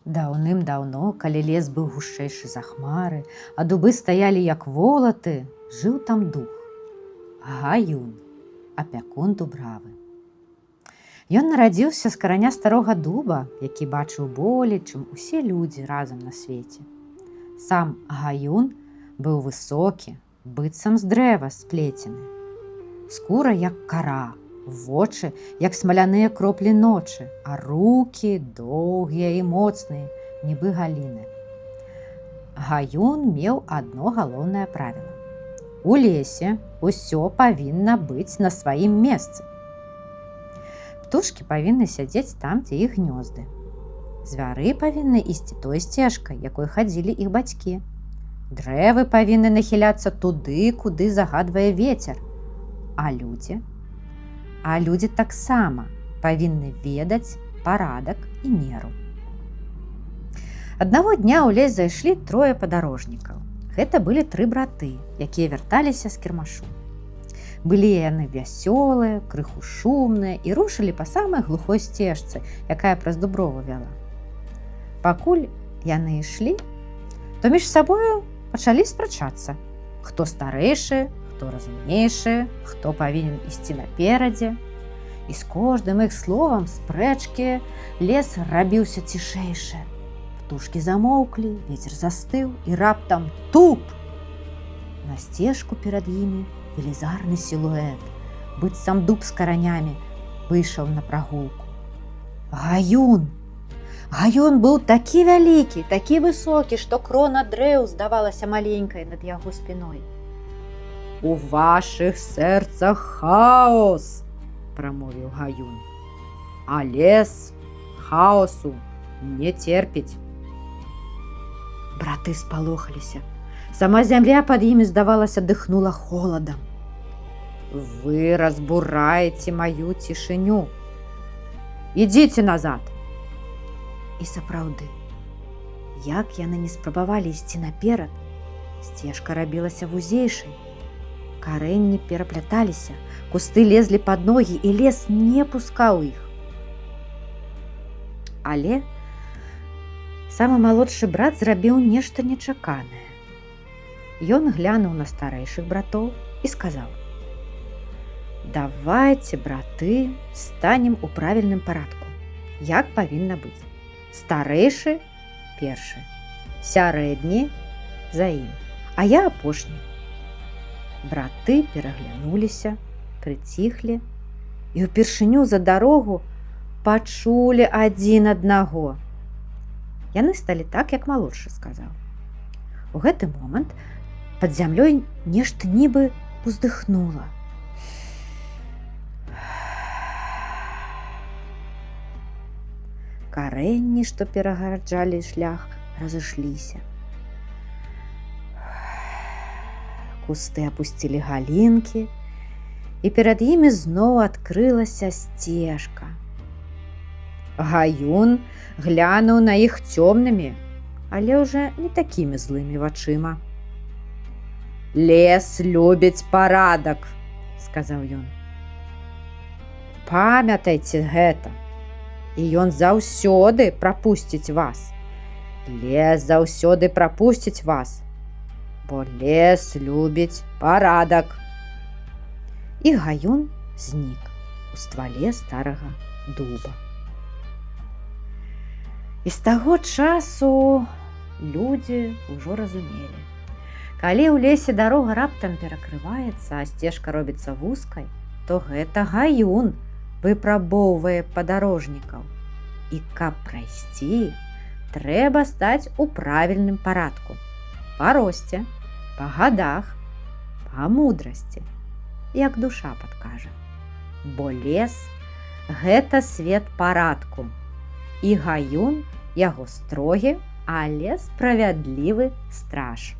Даўным-даўно, калі лес быў гушчэйшы за хмары, а дубы стаялі як волаты, жыў там дух. Гаюн, апякун дубравы. Ён нарадзіўся з караня старога дуба, які бачыў болей, чым усе людзі разам на свеце. Сам Гаюн быў высокі, быццам з дрэва сплецены. Скура, як кара, вочы, як смаляныя кроплі ночы, а рукі доўгія і моцныя, нібы галіны. Гаюн меў адно галоўнае правіла. У лесе ўсё павінна быць на сваім месцы. Птушкі павінны сядзець там, дзе іх гнёзды. Звяры павінны ісці той сцежкай, якой хадзілі іх бацькі. Дрэвы павінны нахіляцца туды, куды загадвае вецер. А людзі? А людзі таксама павінны ведаць парадак і меру. Аднаго дня ў лес зайшлі трое падарожнікаў. Гэта былі 3 браты, якія вярталіся з кірмашу. Былі яны вясёлыя, крыху шумныя і рушылі па самай глухой сцежцы, якая праз дуброву вяла. Пакуль яны ішлі, то між сабою пачалі спрачацца, хто старэйшы, хто разумнейшы, хто павінен ісці наперадзе. І з кожным іх словам спрэчкі лес рабіўся цішэйшы. Птушкі замоўклі, вецер застыў і раптам туп! На сцежку перад імі велізарны сілуэт, быццам дуб з каранямі, выйшаў на прагулку. Гаюн! Гаюн быў такі вялікі, такі высокі, што крона дрэў здавалася маленькай над яго спіной. «У вашых сэрцах хаос!» – прамовіў Гаюн. «А лес хаосу не терпіць». Браты спалохаліся. Сама зямля пад імі, здавалася, дыхнула холадам. «Вы разбураеце маю цішыню. Ідзіце назад!» І сапраўды, як яны не спрабавалі ісці наперад, сцежка рабілася вузейшай. Карэнні перапляталіся, кусты лезлі пад ногі, і лес не пускаў іх. Але самы малодшы брат зрабіў нешта нечаканае. Ён глянуў на старэйшых братоў і сказаў: «Давайце, браты, станем у правільным парадку, як павінна быць. Старэйшы першы, сярэдні за ім, а я апошні». Браты пераглянуліся, прыціхлі і ўпершыню за дарогу пачулі адзін аднаго. Яны сталі так, як малодшы сказаў. У гэты момант пад зямлёй нешта нібы уздыхнула. Карэнні, што перагараджалі шлях, разышліся. Кусты апусцілі галінкі, і перад імі зноў адкрылася сцежка. Гаюн глянуў на іх цёмнымі, але ўжо не такімі злымі вачыма. «Лес любіць парадак», – сказаў ён. «Памятайце гэта, і ён заўсёды прапусціць вас. Лес заўсёды прапусціць вас, бо лес любіць парадак». І Гаюн знік у ствале старага дуба. І з таго часу людзі ўжо разумелі. Калі ў лесе дарога раптам перакрываецца, а сцежка робіцца вузкай, то гэта Гаюн выпрабоўвае падарожнікаў. І каб прайсці, трэба стаць у правільным парадку. Па росце, па гадах, па мудрасці, як душа падкажа. Бо лес – гэта свет парадку. І Гаюн – яго строгі, але справядлівы страж.